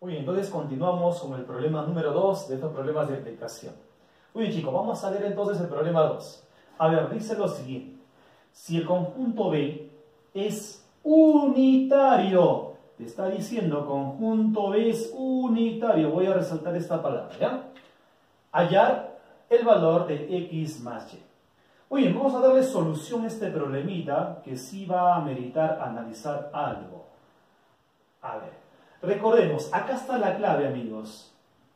Muy bien, entonces continuamos con el problema número 2 de estos problemas de aplicación. Muy bien, chicos, vamos a ver entonces el problema 2. A ver, dice lo siguiente. Si el conjunto B es unitario, te está diciendo conjunto B es unitario, voy a resaltar esta palabra, ¿ya? Hallar el valor de x más y. Muy bien, vamos a darle solución a este problemita que sí va a meritar analizar algo. A ver, recordemos, acá está la clave, amigos.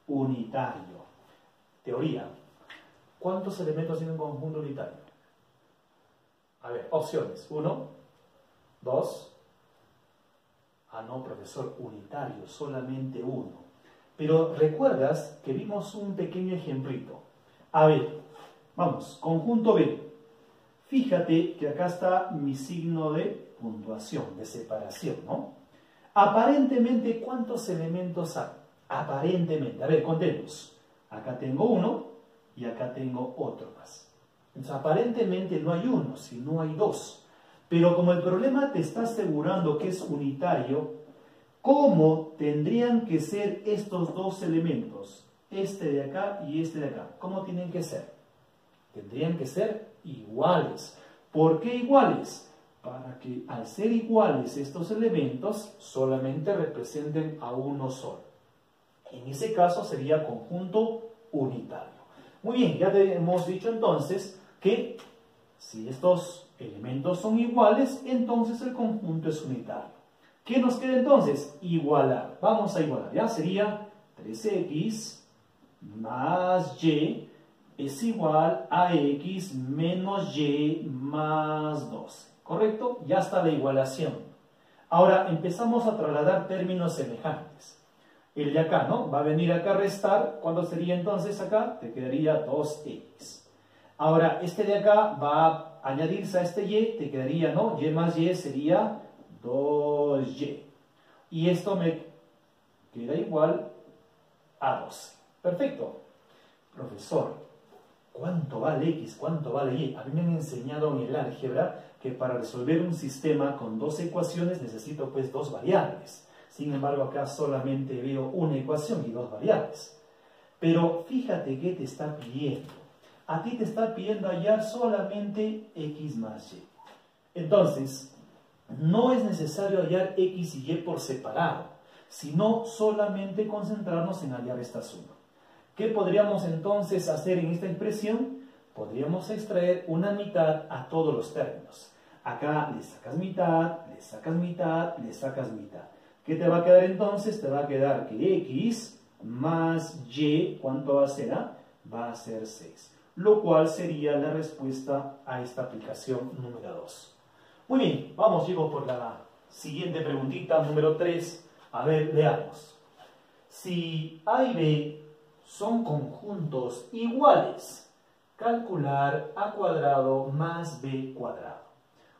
Unitario. Teoría. ¿Cuántos elementos tiene un conjunto unitario? A ver, opciones. 1, 2. Ah, no, profesor, unitario, solamente uno. Pero recuerdas que vimos un pequeño ejemplito. A ver, vamos, conjunto B. Fíjate que acá está mi signo de puntuación, de separación, ¿no? Aparentemente, ¿cuántos elementos hay? Aparentemente, a ver, contemos. Acá tengo uno y acá tengo otro más. Entonces, aparentemente no hay uno, sino hay dos. Pero como el problema te está asegurando que es unitario, ¿cómo tendrían que ser estos dos elementos? Este de acá y este de acá. ¿Cómo tienen que ser? Tendrían que ser iguales. ¿Por qué iguales? Para que al ser iguales estos elementos solamente representen a uno solo. En ese caso sería conjunto unitario. Muy bien, ya te hemos dicho entonces que si estos elementos son iguales, entonces el conjunto es unitario. ¿Qué nos queda entonces? Igualar. Vamos a igualar. Ya sería 3x más y es igual a x menos y más 12. ¿Correcto? Ya está la igualación. Ahora empezamos a trasladar términos semejantes. El de acá, ¿no? Va a venir acá a restar. ¿Cuánto sería entonces acá? Te quedaría 2x. Ahora, este de acá va a añadirse a este y. Te quedaría, ¿no? Y más y sería 2y. Y esto me queda igual a 12. Perfecto. Profesor, ¿cuánto vale x? ¿Cuánto vale y? A mí me han enseñado en el álgebra que para resolver un sistema con dos ecuaciones necesito pues dos variables. Sin embargo, acá solamente veo una ecuación y dos variables. Pero fíjate que te está pidiendo. A ti te está pidiendo hallar solamente x más y. Entonces, no es necesario hallar x y y por separado, sino solamente concentrarnos en hallar esta suma. ¿Qué podríamos entonces hacer en esta expresión? Podríamos extraer una mitad a todos los términos. Acá le sacas mitad, le sacas mitad, le sacas mitad. ¿Qué te va a quedar entonces? Te va a quedar que x más y, ¿cuánto va a ser? Va a ser 6. Lo cual sería la respuesta a esta aplicación número 2. Muy bien, vamos chicos por la siguiente preguntita, número 3. A ver, leamos. Si A y B son conjuntos iguales, calcular a cuadrado más b cuadrado.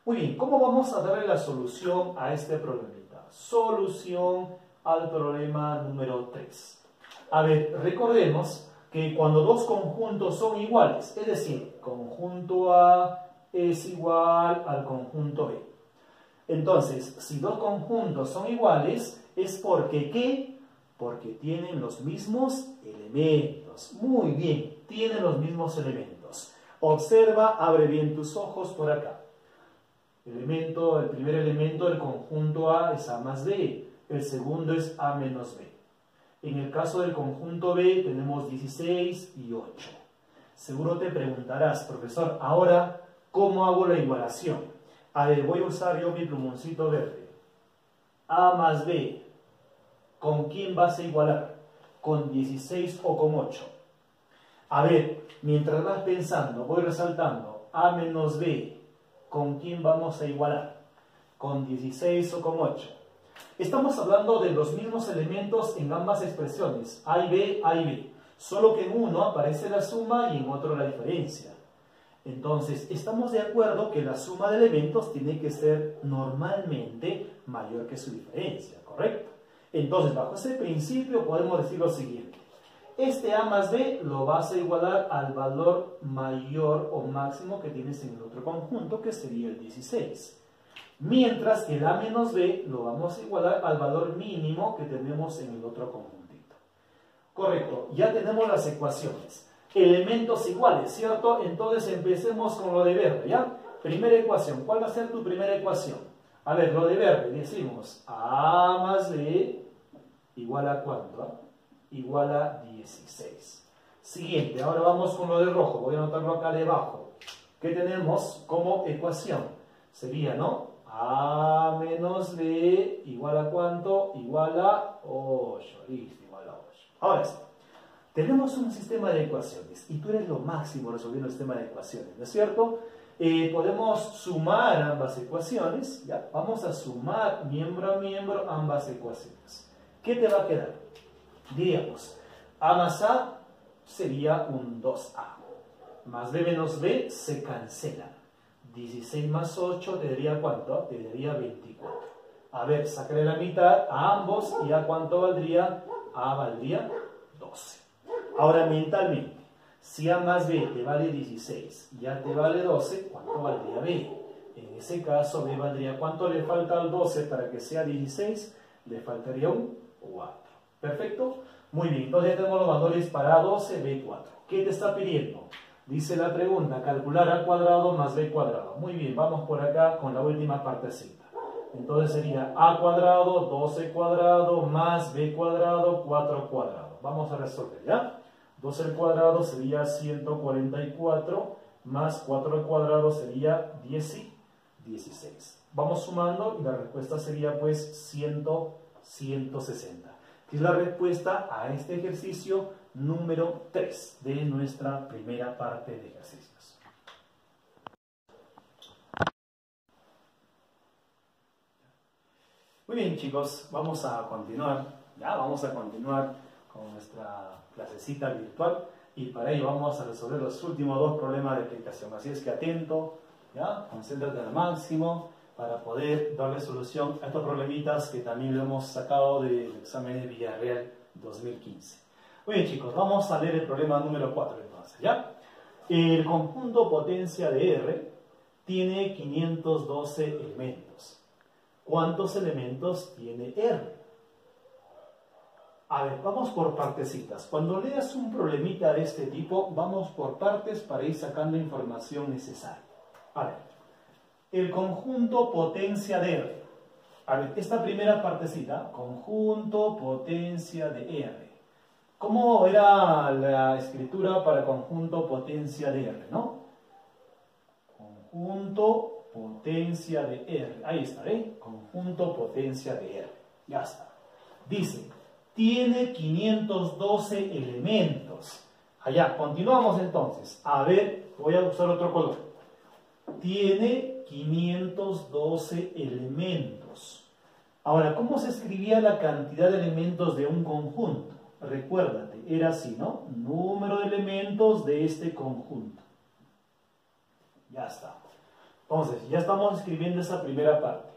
Muy bien, ¿cómo vamos a darle la solución a este problemita? Solución al problema número 3. A ver, recordemos que cuando dos conjuntos son iguales, es decir, conjunto A es igual al conjunto B. Entonces, si dos conjuntos son iguales, es porque ¿qué? Porque tienen los mismos elementos. Muy bien, tienen los mismos elementos. Observa, abre bien tus ojos por acá. El primer elemento del conjunto A es A más B. El segundo es A menos B. En el caso del conjunto B tenemos 16 y 8. Seguro te preguntarás, profesor, ahora, ¿cómo hago la igualación? A ver, voy a usar yo mi plumoncito verde. A más B. ¿Con quién vas a igualar? ¿Con 16 o con 8? A ver, mientras vas pensando, voy resaltando. A menos B. ¿Con quién vamos a igualar? ¿Con 16 o con 8? Estamos hablando de los mismos elementos en ambas expresiones. A y B, A y B. Solo que en uno aparece la suma y en otro la diferencia. Entonces, estamos de acuerdo que la suma de elementos tiene que ser normalmente mayor que su diferencia, ¿correcto? Entonces, bajo ese principio podemos decir lo siguiente. Este A más B lo vas a igualar al valor mayor o máximo que tienes en el otro conjunto, que sería el 16. Mientras que el A menos B lo vamos a igualar al valor mínimo que tenemos en el otro conjuntito. Correcto, ya tenemos las ecuaciones. Elementos iguales, ¿cierto? Entonces empecemos con lo de verde, ¿ya? Primera ecuación, ¿cuál va a ser tu primera ecuación? A ver, lo de verde, decimos A más B igual a ¿cuánto? Igual a 16. Siguiente, ahora vamos con lo de rojo, voy a anotarlo acá debajo. ¿Qué tenemos como ecuación? Sería, ¿no? A menos B igual a ¿cuánto? Igual a 8. Listo, igual a 8. Ahora sí, tenemos un sistema de ecuaciones y tú eres lo máximo resolviendo el sistema de ecuaciones, ¿no es cierto? Podemos sumar ambas ecuaciones, ¿ya? Vamos a sumar miembro a miembro ambas ecuaciones. ¿Qué te va a quedar? Diríamos, A más A sería un 2A, más B menos B se cancelan. 16 más 8 te daría ¿cuánto? Te daría 24. A ver, sacaré la mitad a ambos y ¿a cuánto valdría? A valdría 12. Ahora mentalmente, si A más B te vale 16 y A te vale 12, ¿cuánto valdría B? En ese caso B valdría, ¿cuánto le falta al 12 para que sea 16? Le faltaría un 4. ¿Perfecto? Muy bien, entonces ya tenemos los valores para 12, B4. ¿Qué te está pidiendo? Dice la pregunta, calcular A cuadrado más B cuadrado. Muy bien, vamos por acá con la última partecita. Entonces sería A cuadrado, 12 cuadrado, más B cuadrado, 4 cuadrado. Vamos a resolver, ¿ya? 12 al cuadrado sería 144, más 4 al cuadrado sería 16. Vamos sumando y la respuesta sería pues 160. Que es la respuesta a este ejercicio número 3 de nuestra primera parte de ejercicios. Muy bien, chicos, vamos a continuar. Ya vamos a continuar con nuestra clasecita virtual y para ello vamos a resolver los últimos dos problemas de aplicación. Así es que atento, ya, concéntrate al máximo para poder darle solución a estos problemitas que también lo hemos sacado del examen de Villarreal 2015. Muy bien, chicos, vamos a leer el problema número 4 entonces, ¿ya? El conjunto potencia de R tiene 512 elementos. ¿Cuántos elementos tiene R? A ver, vamos por partecitas. Cuando leas un problemita de este tipo, vamos por partes para ir sacando información necesaria. A ver, el conjunto potencia de R. A ver, esta primera partecita, conjunto potencia de R. ¿Cómo era la escritura para conjunto potencia de R, no? Conjunto potencia de R. Ahí está, ¿eh? Conjunto potencia de R. Ya está. Dice, tiene 512 elementos. Allá, continuamos entonces. A ver, voy a usar otro color. Tiene 512 elementos. Ahora, ¿cómo se escribía la cantidad de elementos de un conjunto? Recuérdate, era así, ¿no? Número de elementos de este conjunto. Ya está. Entonces, ya estamos escribiendo esa primera parte.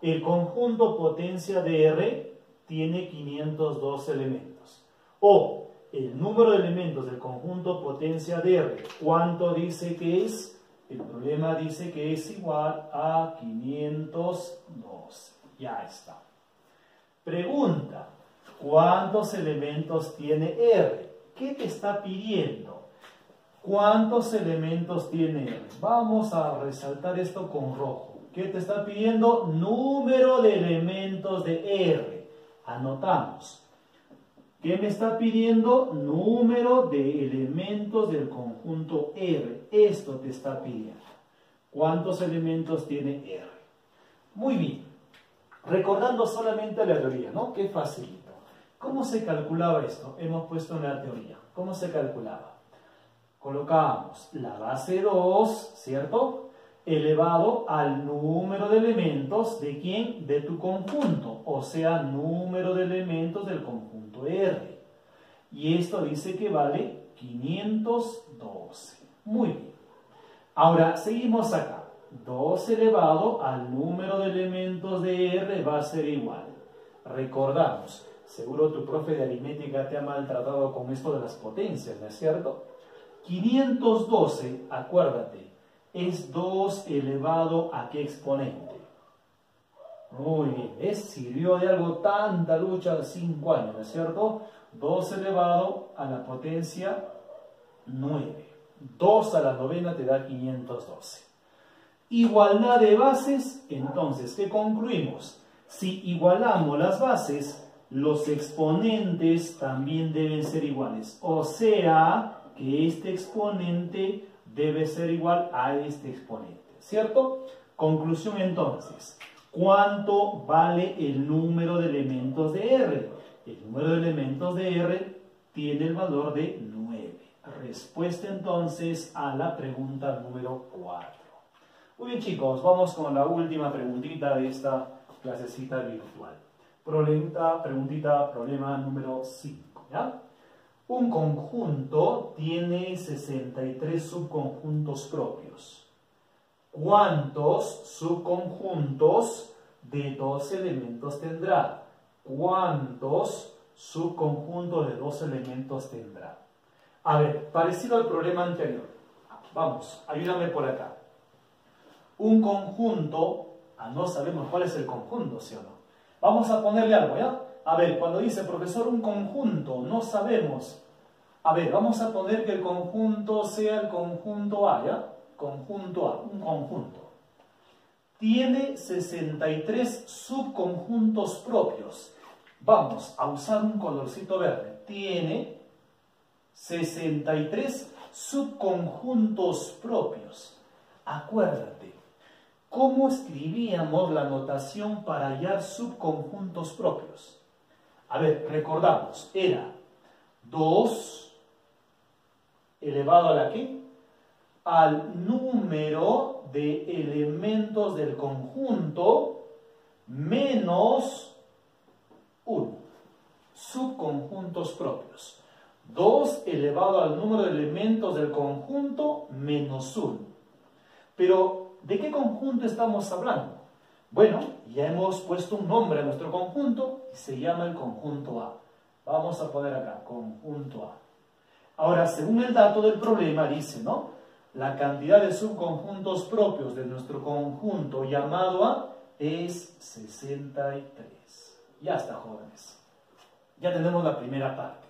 El conjunto potencia de R tiene 512 elementos. O el número de elementos del conjunto potencia de R, ¿cuánto dice que es? El problema dice que es igual a 512. Ya está. Pregunta, ¿cuántos elementos tiene R? ¿Qué te está pidiendo? ¿Cuántos elementos tiene R? Vamos a resaltar esto con rojo. ¿Qué te está pidiendo? Número de elementos de R. Anotamos. ¿Qué me está pidiendo? Número de elementos del conjunto R. Esto te está pidiendo. ¿Cuántos elementos tiene R? Muy bien. Recordando solamente la teoría, ¿no? Qué facilito. ¿Cómo se calculaba esto? Hemos puesto en la teoría. ¿Cómo se calculaba? Colocábamos la base 2, ¿cierto? Elevado al número de elementos de ¿quién? De tu conjunto, o sea, número de elementos del conjunto R. Y esto dice que vale 512. Muy bien. Ahora, seguimos acá. 2 elevado al número de elementos de R va a ser igual. Recordamos, seguro tu profe de aritmética te ha maltratado con esto de las potencias, ¿no es cierto? 512, acuérdate, es 2 elevado a ¿qué exponente? Muy bien, ¿ves? Sirvió de algo tanta lucha de 5 años, ¿no es cierto? 2 elevado a la potencia 9. 2 a la novena te da 512. Igualdad de bases, entonces, ¿qué concluimos? Si igualamos las bases, los exponentes también deben ser iguales. O sea, que este exponente debe ser igual a este exponente, ¿cierto? Conclusión entonces, ¿cuánto vale el número de elementos de R? El número de elementos de R tiene el valor de 9. Respuesta entonces a la pregunta número 4. Muy bien chicos, vamos con la última preguntita de esta clasecita virtual. Problema número 5, ¿ya? Un conjunto tiene 63 subconjuntos propios. ¿Cuántos subconjuntos de 2 elementos tendrá? ¿Cuántos subconjuntos de 2 elementos tendrá? A ver, parecido al problema anterior. Vamos, ayúdame por acá. Un conjunto, no sabemos cuál es el conjunto, ¿sí o no? Vamos a ponerle algo, ¿ya? A ver, cuando dice, profesor, un conjunto, no sabemos. A ver, vamos a poner que el conjunto sea el conjunto A, ¿ya? Conjunto A, un conjunto. Tiene 63 subconjuntos propios. Vamos a usar un colorcito verde. Tiene 63 subconjuntos propios. Acuérdate, ¿cómo escribíamos la notación para hallar subconjuntos propios? A ver, recordamos, era 2 elevado a la ¿qué? Al número de elementos del conjunto menos 1. Subconjuntos propios. 2 elevado al número de elementos del conjunto menos 1. Pero, ¿de qué conjunto estamos hablando? Bueno, ya hemos puesto un nombre a nuestro conjunto y se llama el conjunto A. Vamos a poner acá, conjunto A. Ahora, según el dato del problema, dice, ¿no? La cantidad de subconjuntos propios de nuestro conjunto llamado A es 63. Ya está, jóvenes. Ya tenemos la primera parte.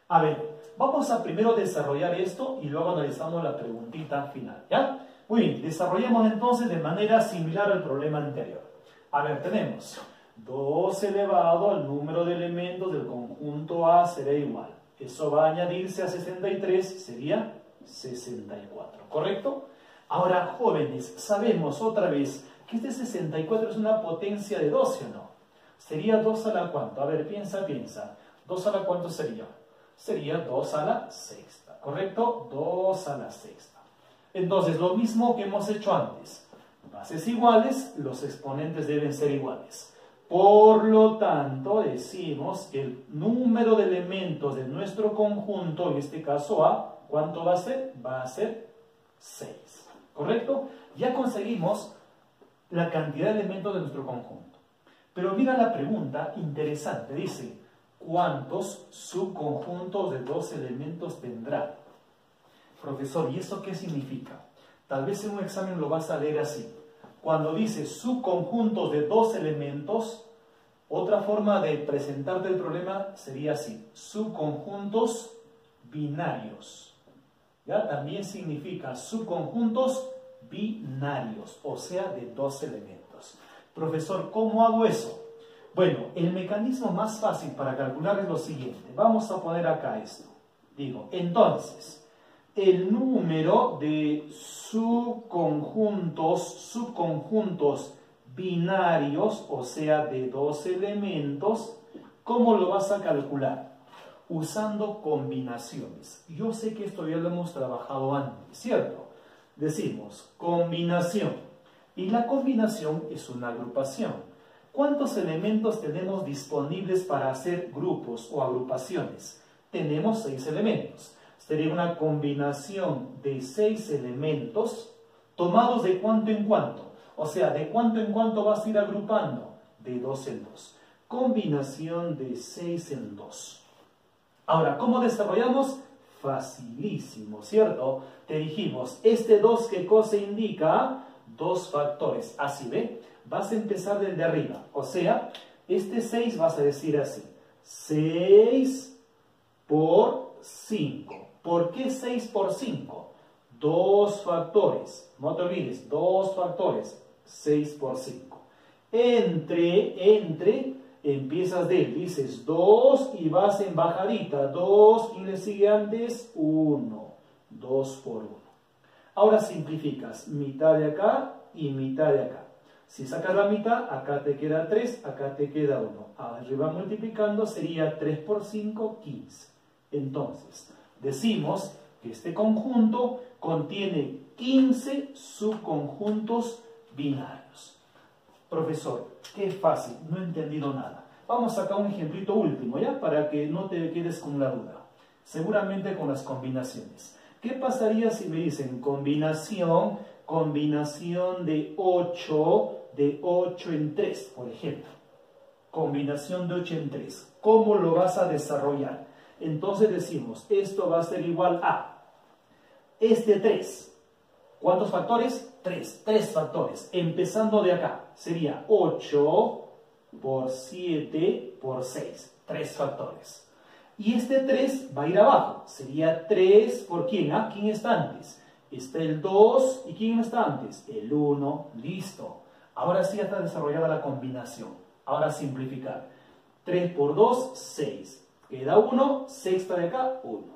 A ver, vamos a primero desarrollar esto y luego analizamos la preguntita final, ¿ya? Muy bien, desarrollemos entonces de manera similar al problema anterior. A ver, tenemos 2 elevado al número de elementos del conjunto A será igual. Eso va a añadirse a 63, sería 64, ¿correcto? Ahora, jóvenes, sabemos otra vez que este 64 es una potencia de 12, ¿o no? ¿Sería 2 a la cuánto? A ver, piensa. 2 a la cuánto sería? Sería 2 a la sexta, ¿correcto? 2 a la sexta. Entonces, lo mismo que hemos hecho antes. Bases iguales, los exponentes deben ser iguales. Por lo tanto, decimos que el número de elementos de nuestro conjunto, en este caso A, ¿cuánto va a ser? Va a ser 6, ¿correcto? Ya conseguimos la cantidad de elementos de nuestro conjunto. Pero mira la pregunta interesante, dice, ¿cuántos subconjuntos de 2 elementos tendrá? Profesor, ¿y eso qué significa? Tal vez en un examen lo vas a leer así. Cuando dice subconjuntos de 2 elementos, otra forma de presentarte el problema sería así. Subconjuntos binarios. ¿Ya? También significa subconjuntos binarios, o sea, de 2 elementos. Profesor, ¿cómo hago eso? Bueno, el mecanismo más fácil para calcular es lo siguiente. Vamos a poner acá esto. Digo, entonces, el número de subconjuntos binarios, o sea, de 2 elementos, ¿cómo lo vas a calcular? Usando combinaciones. Yo sé que esto ya lo hemos trabajado antes, ¿cierto? Decimos combinación. Y la combinación es una agrupación. ¿Cuántos elementos tenemos disponibles para hacer grupos o agrupaciones? Tenemos 6 elementos. Sería una combinación de 6 elementos tomados de cuánto en cuánto. O sea, ¿de cuánto en cuánto vas a ir agrupando? De 2 en 2. Combinación de 6 en 2. Ahora, ¿cómo desarrollamos? Facilísimo, ¿cierto? Te dijimos, este 2, ¿qué cosa indica? 2 factores. Así ve. vas a empezar desde arriba. O sea, este 6 vas a decir así. 6 por 5. ¿Por qué 6 por 5? 2 factores. No te olvides, 2 factores. 6 por 5. Entre, empiezas dices 2 y vas en bajadita. 2, ¿quién le sigue antes? 1. 2 por 1. Ahora simplificas. Mitad de acá y mitad de acá. Si sacas la mitad, acá te queda 3, acá te queda 1. Arriba multiplicando sería 3 por 5, 15. Entonces, decimos que este conjunto contiene 15 subconjuntos binarios. Profesor, qué fácil, no he entendido nada. Vamos a sacar un ejemplito último, ¿ya? Para que no te quedes con la duda. Seguramente con las combinaciones. ¿Qué pasaría si me dicen combinación de 8 en 3, por ejemplo? Combinación de 8 en 3. ¿Cómo lo vas a desarrollar? Entonces decimos, esto va a ser igual a este 3. ¿Cuántos factores? 3. 3 factores. Empezando de acá. Sería 8 por 7 por 6. 3 factores. Y este 3 va a ir abajo. Sería 3 por ¿quién? ¿Ah? ¿Quién está antes? Está el 2. ¿Y quién está antes? El 1. Listo. Ahora sí ya está desarrollada la combinación. Ahora simplificar. 3 por 2, 6. Queda 1. Sexta de acá, 1.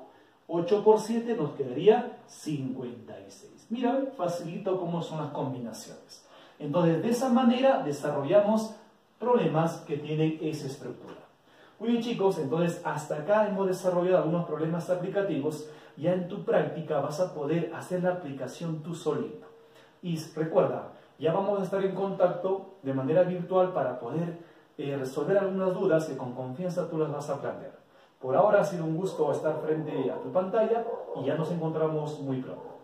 8 por 7 nos quedaría 56. Mira, facilito cómo son las combinaciones. Entonces, de esa manera desarrollamos problemas que tienen esa estructura. Muy bien, chicos, entonces hasta acá hemos desarrollado algunos problemas aplicativos. Ya en tu práctica vas a poder hacer la aplicación tú solito. Y recuerda, ya vamos a estar en contacto de manera virtual para poder resolver algunas dudas que con confianza tú las vas a plantear. Por ahora ha sido un gusto estar frente a tu pantalla y ya nos encontramos muy pronto.